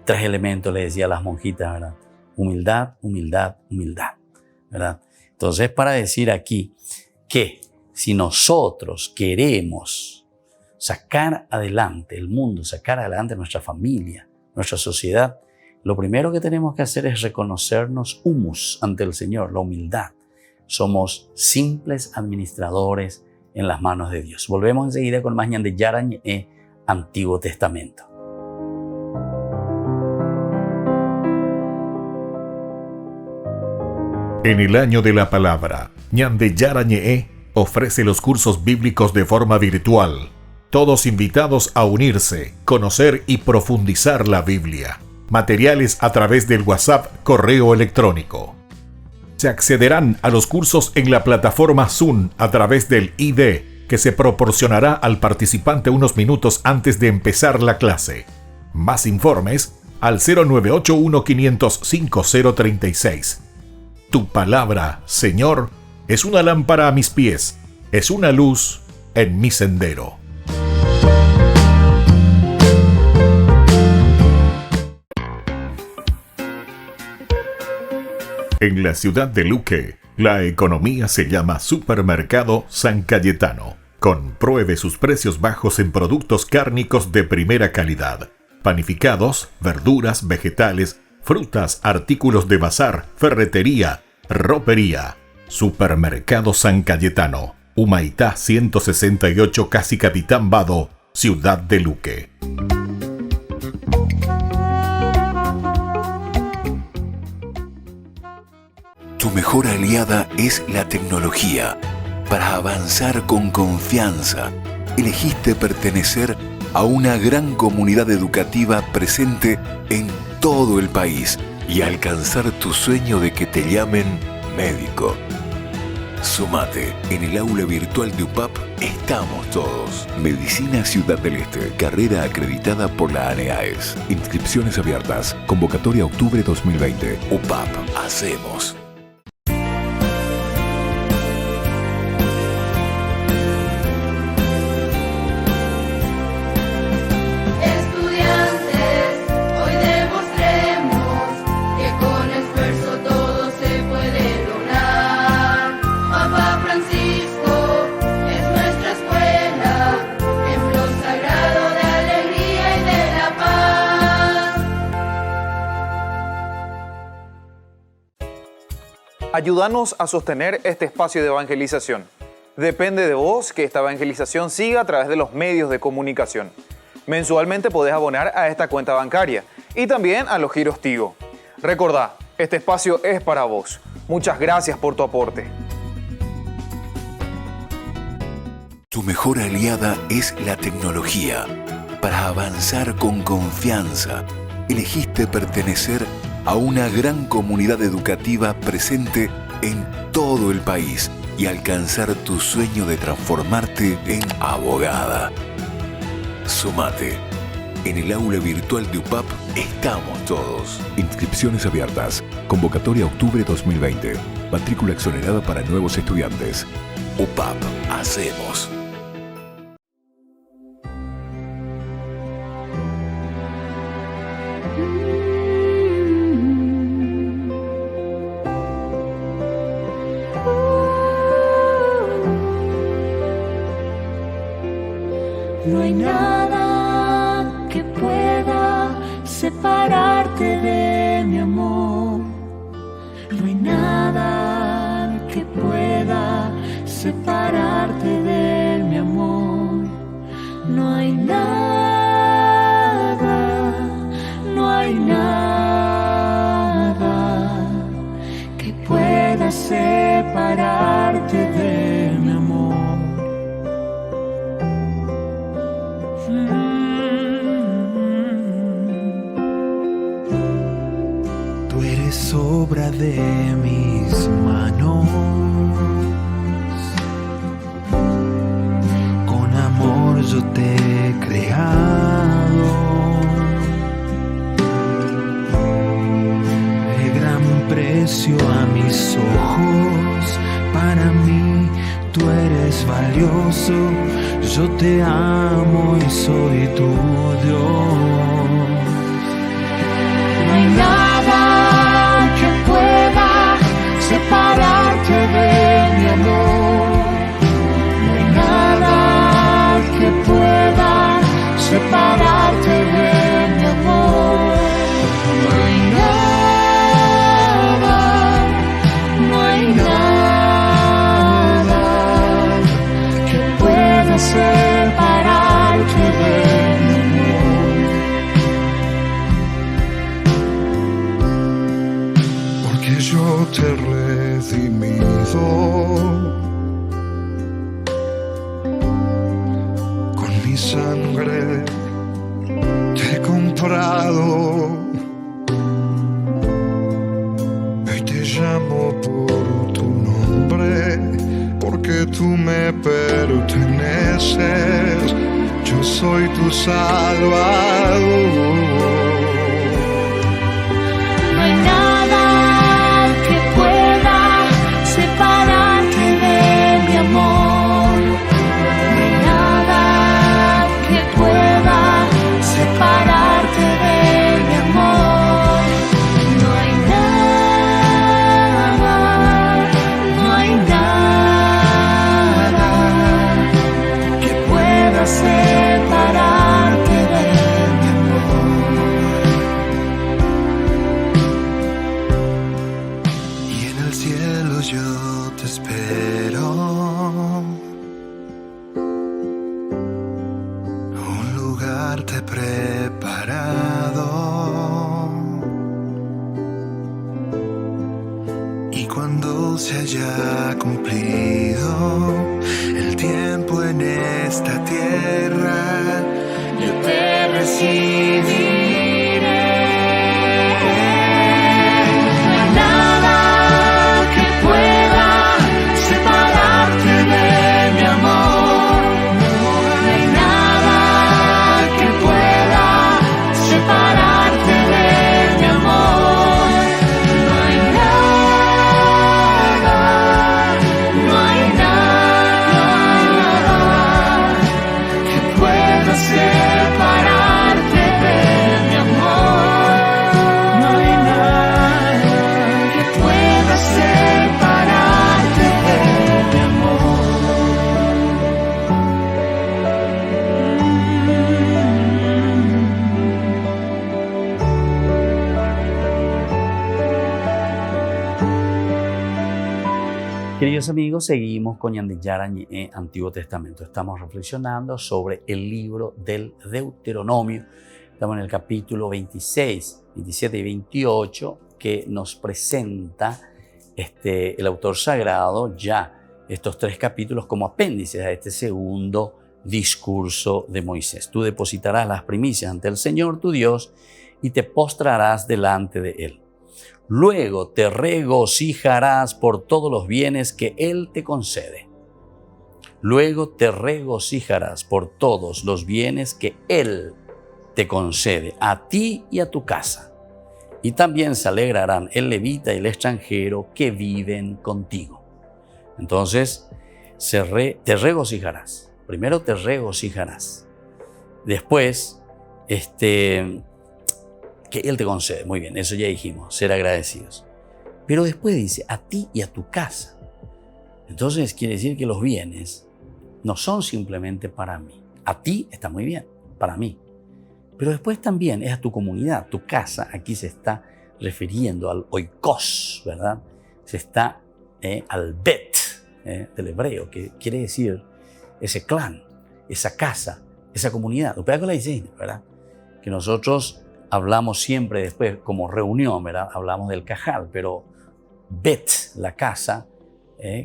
Speaker 1: 3 elementos, le decía a las monjitas, ¿verdad? Humildad, humildad, humildad, ¿verdad? Entonces, para decir aquí que si nosotros queremos sacar adelante el mundo, sacar adelante nuestra familia, nuestra sociedad, lo primero que tenemos que hacer es reconocernos humus ante el Señor, la humildad. Somos simples administradores en las manos de Dios. Volvemos enseguida con más Ñan de Yarañ Antiguo Testamento.
Speaker 2: En el año de la palabra, Ñan de Yarañ ofrece los cursos bíblicos de forma virtual. Todos invitados a unirse, conocer y profundizar la Biblia. Materiales a través del WhatsApp, correo electrónico. Se accederán a los cursos en la plataforma Zoom a través del ID que se proporcionará al participante unos minutos antes de empezar la clase. Más informes al 0981-500-5036. Tu palabra, Señor, es una lámpara a mis pies, es una luz en mi sendero. En la ciudad de Luque, la economía se llama Supermercado San Cayetano. Compruebe sus precios bajos en productos cárnicos de primera calidad. Panificados, verduras, vegetales, frutas, artículos de bazar, ferretería, ropería. Supermercado San Cayetano, Humaitá 168, Casi Capitán Vado, Ciudad de Luque.
Speaker 5: Tu mejor aliada es la tecnología. Para avanzar con confianza, elegiste pertenecer a una gran comunidad educativa presente en todo el país y alcanzar tu sueño de que te llamen médico. Sumate, en el aula virtual de UPAP estamos todos. Medicina Ciudad del Este, carrera acreditada por la ANEAES. Inscripciones abiertas, convocatoria octubre 2020. UPAP, hacemos.
Speaker 7: Ayúdanos a sostener este espacio de evangelización. Depende de vos que esta evangelización siga a través de los medios de comunicación. Mensualmente podés abonar a esta cuenta bancaria y también a los giros Tigo. Recordá, este espacio es para vos. Muchas gracias por tu aporte.
Speaker 5: Tu mejor aliada es la tecnología. Para avanzar con confianza, elegiste pertenecer a una gran comunidad educativa presente en todo el país y alcanzar tu sueño de transformarte en abogada. Sumate. En el aula virtual de UPAP estamos todos. Inscripciones abiertas. Convocatoria octubre 2020. Matrícula exonerada para nuevos estudiantes. UPAP. Hacemos.
Speaker 6: No hay nada que pueda separarte de mi amor. No hay nada que pueda separarte de mi amor. No hay nada, no hay nada que pueda separarte de mi amor.
Speaker 9: Tú eres obra de mis manos, con amor yo te he creado, de gran precio a mis ojos, para mí tú eres valioso, yo te amo y soy tu Dios.
Speaker 6: No hay nada que pueda separarte de mi amor. No hay nada que pueda separarte de mi amor. No hay nada, no hay nada que pueda separarte de mi amor.
Speaker 8: Porque yo te he redimido con mi sangre, te he comprado. Hoy te llamo por tu nombre, porque tú me perteneces, yo soy tu Salvador.
Speaker 6: No hay nada que pueda separarte de mi amor. No hay nada que pueda separarte de mi amor. No hay nada, no hay nada que pueda separarte de mi amor.
Speaker 9: Y en el cielo yo te espero, un lugar te he preparado, y cuando se haya cumplido el tiempo en esta tierra, yo te recibiré.
Speaker 6: No hay nada que pueda separarte de mi amor. No hay nada que pueda separarte de mi amor. No hay nada, no hay nada que pueda separarte de
Speaker 1: Queridos amigos, seguimos con Ñandillara Ñe Antiguo Testamento. Estamos reflexionando sobre el libro del Deuteronomio. Estamos en el capítulo 26, 27 y 28 que nos presenta el autor sagrado ya estos 3 capítulos como apéndices a este segundo discurso de Moisés. Tú depositarás las primicias ante el Señor tu Dios y te postrarás delante de Él. Luego te regocijarás por todos los bienes que Él te concede. Luego te regocijarás por todos los bienes que Él te concede, a ti y a tu casa. Y también se alegrarán el levita y el extranjero que viven contigo. Entonces, te regocijarás. Primero te regocijarás. Después, que Él te concede. Muy bien, eso ya dijimos, ser agradecidos. Pero después dice, a ti y a tu casa. Entonces quiere decir que los bienes no son simplemente para mí. A ti está muy bien, para mí. Pero después también es a tu comunidad, tu casa. Aquí se está refiriendo al oikos, ¿verdad? Se está al bet del hebreo, que quiere decir ese clan, esa casa, esa comunidad. ¿Verdad? Que nosotros hablamos siempre después como reunión, ¿verdad? Hablamos del cajal, pero bet, la casa,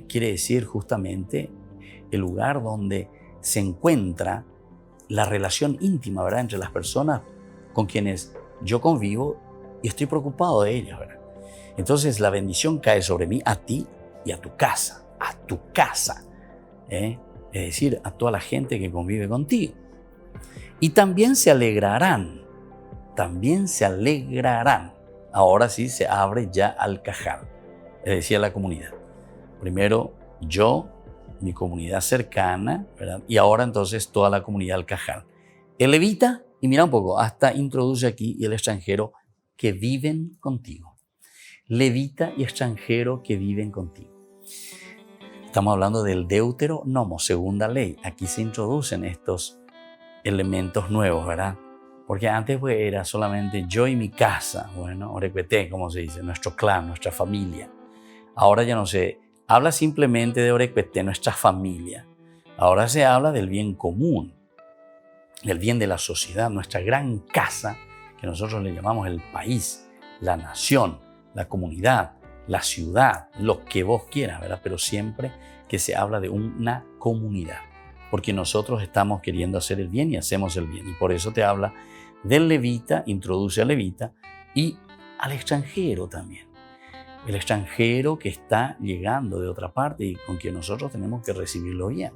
Speaker 1: quiere decir justamente el lugar donde se encuentra la relación íntima, ¿verdad? Entre las personas con quienes yo convivo y estoy preocupado de ellas, ¿verdad? Entonces la bendición cae sobre mí, a ti y a tu casa, es decir, a toda la gente que convive contigo. Y también se alegrarán. Ahora sí se abre ya al cajal, es decir, a la comunidad. Primero yo, mi comunidad cercana, ¿verdad? Y ahora entonces toda la comunidad al cajal. El levita, y mira un poco, hasta introduce aquí, y el extranjero que viven contigo. Levita y extranjero que viven contigo. Estamos hablando del Deuteronomio, segunda ley. Aquí se introducen estos elementos nuevos, ¿verdad? Porque antes pues era solamente yo y mi casa, bueno, Orecueté, como se dice, nuestro clan, nuestra familia. Ahora ya no se habla simplemente de Orecueté, nuestra familia. Ahora se habla del bien común, del bien de la sociedad, nuestra gran casa, que nosotros le llamamos el país, la nación, la comunidad, la ciudad, lo que vos quieras, ¿verdad? Pero siempre que se habla de una comunidad, porque nosotros estamos queriendo hacer el bien y hacemos el bien. Y por eso te habla del levita, introduce al levita y al extranjero también. El extranjero que está llegando de otra parte y con quien nosotros tenemos que recibirlo bien.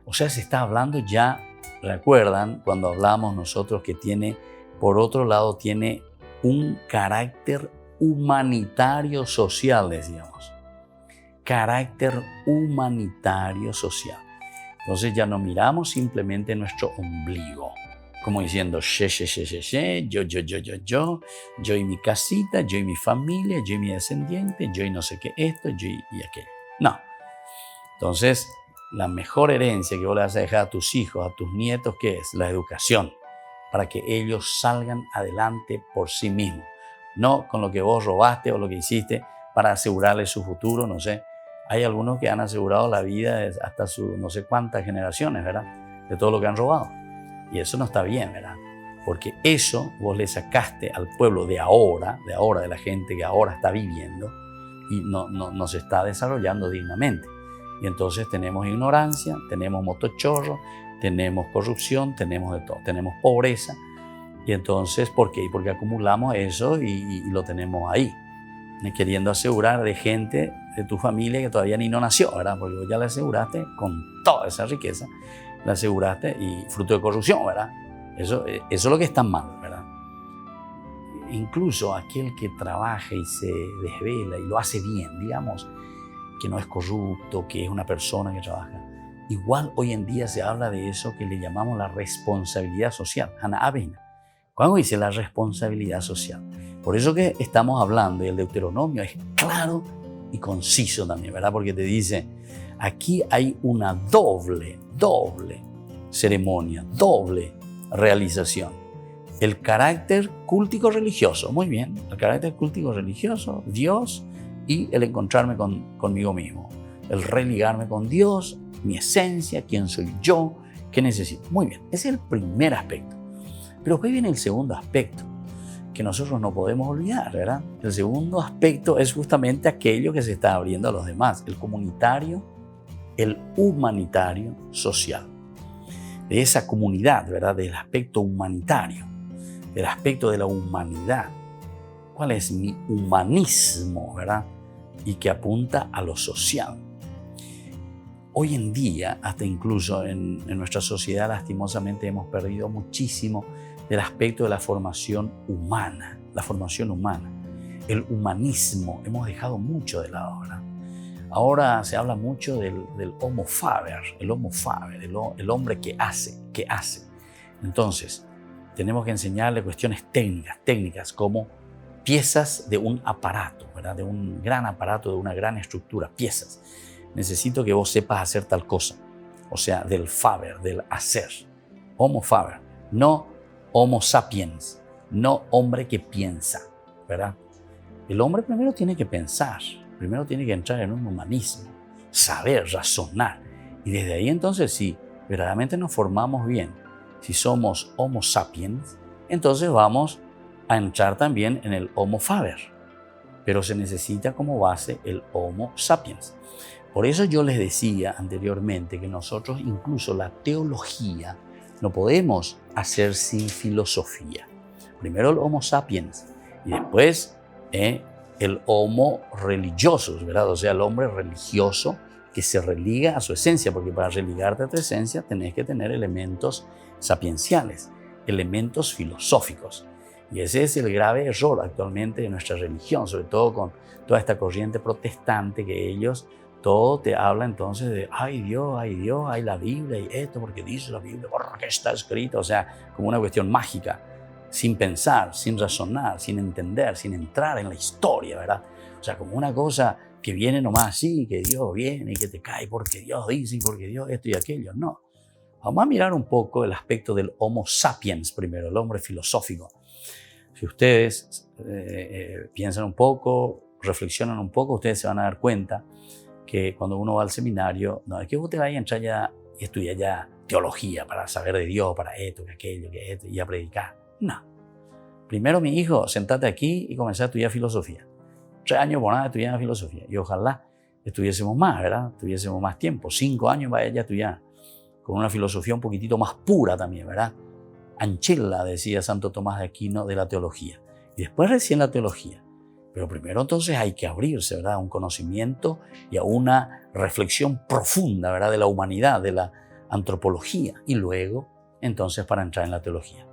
Speaker 1: O sea, se está hablando ya, recuerdan cuando hablamos nosotros que tiene, por otro lado, tiene un carácter humanitario social, decíamos. Carácter humanitario social. Entonces ya no miramos simplemente nuestro ombligo, como diciendo yo y mi casita, yo y mi familia, yo y mi descendiente, yo y no sé qué esto, yo y aquello. No. Entonces, la mejor herencia que vos le vas a dejar a tus hijos, a tus nietos, ¿qué es? La educación, para que ellos salgan adelante por sí mismos. No con lo que vos robaste o lo que hiciste para asegurarles su futuro, no sé. Hay algunos que han asegurado la vida hasta sus no sé cuántas generaciones, ¿verdad? De todo lo que han robado. Y eso no está bien, ¿verdad? Porque eso vos le sacaste al pueblo de ahora, de la gente que ahora está viviendo y no se está desarrollando dignamente. Y entonces tenemos ignorancia, tenemos motochorro, tenemos corrupción, tenemos de todo, tenemos pobreza. Y entonces, ¿por qué? Porque acumulamos eso y lo tenemos ahí, queriendo asegurar de gente de tu familia que todavía ni no nació, ¿verdad? Porque vos ya la aseguraste con toda esa riqueza, la aseguraste y fruto de corrupción, ¿verdad? Eso es lo que está mal, ¿verdad? Incluso aquel que trabaja y se desvela y lo hace bien, digamos, que no es corrupto, que es una persona que trabaja. Igual hoy en día se habla de eso que le llamamos la responsabilidad social. Hannah Arendt. ¿Cuándo dice la responsabilidad social? Por eso que estamos hablando, y el Deuteronomio es claro y conciso también, ¿verdad? Porque te dice, aquí hay una doble ceremonia, doble realización. El carácter cultico religioso, muy bien, el carácter cultico religioso, Dios y el encontrarme conmigo mismo. el religarme con Dios, mi esencia, quién soy yo, qué necesito. Muy bien, ese es el primer aspecto. Pero después viene el segundo aspecto, que nosotros no podemos olvidar, ¿verdad? El segundo aspecto es justamente aquello que se está abriendo a los demás, el comunitario, el humanitario social. De esa comunidad, ¿verdad? Del aspecto humanitario, del aspecto de la humanidad. ¿Cuál es mi humanismo, verdad? Y que apunta a lo social. Hoy en día, hasta incluso en nuestra sociedad, lastimosamente hemos perdido muchísimo del aspecto de la formación humana, el humanismo, hemos dejado mucho de lado, ¿verdad? Ahora se habla mucho del homo faber, el hombre que hace. Entonces, tenemos que enseñarle cuestiones técnicas como piezas de un aparato, ¿verdad? De un gran aparato, de una gran estructura, piezas. Necesito que vos sepas hacer tal cosa, o sea, del faber, del hacer. Homo faber, no homo sapiens, no hombre que piensa, ¿verdad? El hombre primero tiene que pensar, primero tiene que entrar en un humanismo, saber, razonar. Y desde ahí entonces, si verdaderamente nos formamos bien, si somos homo sapiens, entonces vamos a entrar también en el homo faber. Pero se necesita como base el homo sapiens. Por eso yo les decía anteriormente que nosotros incluso la teología no podemos hacer sin filosofía. Primero el homo sapiens y después el homo religioso, ¿verdad? O sea, el hombre religioso que se religa a su esencia, porque para religarte a tu esencia tenés que tener elementos sapienciales, elementos filosóficos. Y ese es el grave error actualmente de nuestra religión, sobre todo con toda esta corriente protestante que ellos todo te habla entonces de ay Dios, hay la Biblia y esto porque dice la Biblia, porque está escrito, o sea, como una cuestión mágica, sin pensar, sin razonar, sin entender, sin entrar en la historia, ¿verdad? O sea, como una cosa que viene nomás así, que Dios viene y que te cae porque Dios dice y porque Dios esto y aquello. No. Vamos a mirar un poco el aspecto del homo sapiens primero, el hombre filosófico. Si ustedes piensan un poco, reflexionan un poco, ustedes se van a dar cuenta que cuando uno va al seminario, no es que vos te vayas a entrar ya y estudiar ya teología para saber de Dios, para esto, que aquello, que esto, y a predicar. No. Primero, mi hijo, sentate aquí y comencé a estudiar filosofía. 3 años por nada estudiando filosofía. Y ojalá estuviésemos más, ¿verdad? Tuviésemos más tiempo. 5 años vaya ya a estudiar con una filosofía un poquitito más pura también, ¿verdad? Ancilla, decía Santo Tomás de Aquino, de la teología. Y después recién la teología. Pero primero entonces hay que abrirse, ¿verdad? A un conocimiento y a una reflexión profunda, ¿verdad? De la humanidad, de la antropología. Y luego, entonces, para entrar en la teología.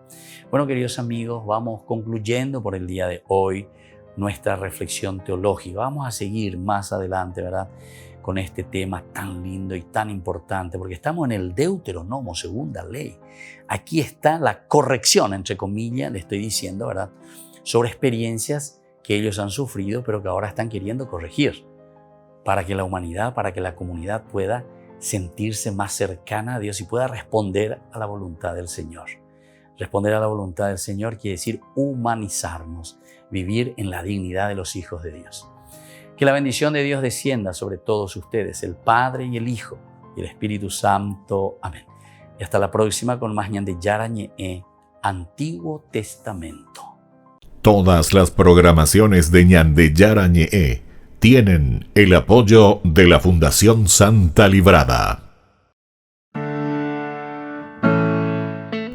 Speaker 1: Bueno, queridos amigos, vamos concluyendo por el día de hoy nuestra reflexión teológica. Vamos a seguir más adelante, ¿verdad? Con este tema tan lindo y tan importante, porque estamos en el Deuteronomio, segunda ley. Aquí está la corrección, entre comillas, le estoy diciendo, ¿verdad? Sobre experiencias que ellos han sufrido, pero que ahora están queriendo corregir, para que la humanidad, para que la comunidad pueda sentirse más cercana a Dios y pueda responder a la voluntad del Señor. Responder a la voluntad del Señor quiere decir humanizarnos, vivir en la dignidad de los hijos de Dios. Que la bendición de Dios descienda sobre todos ustedes, el Padre y el Hijo y el Espíritu Santo. Amén. Y hasta la próxima con más Ñande Yarañe, Antiguo Testamento.
Speaker 2: Todas las programaciones de Ñande Yarañe tienen el apoyo de la Fundación Santa Librada.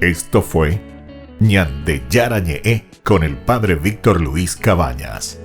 Speaker 2: Esto fue Ñande Yarañe con el Padre Víctor Luis Cabañas.